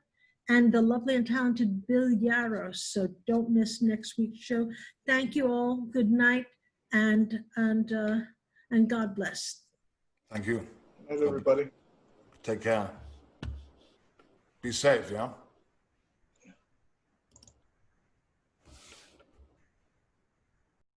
and the lovely and talented Bill Yaros. So don't miss next week's show. Thank you all. Good night, and God bless. Thank you. Good night, everybody. Take care. Be safe, yeah?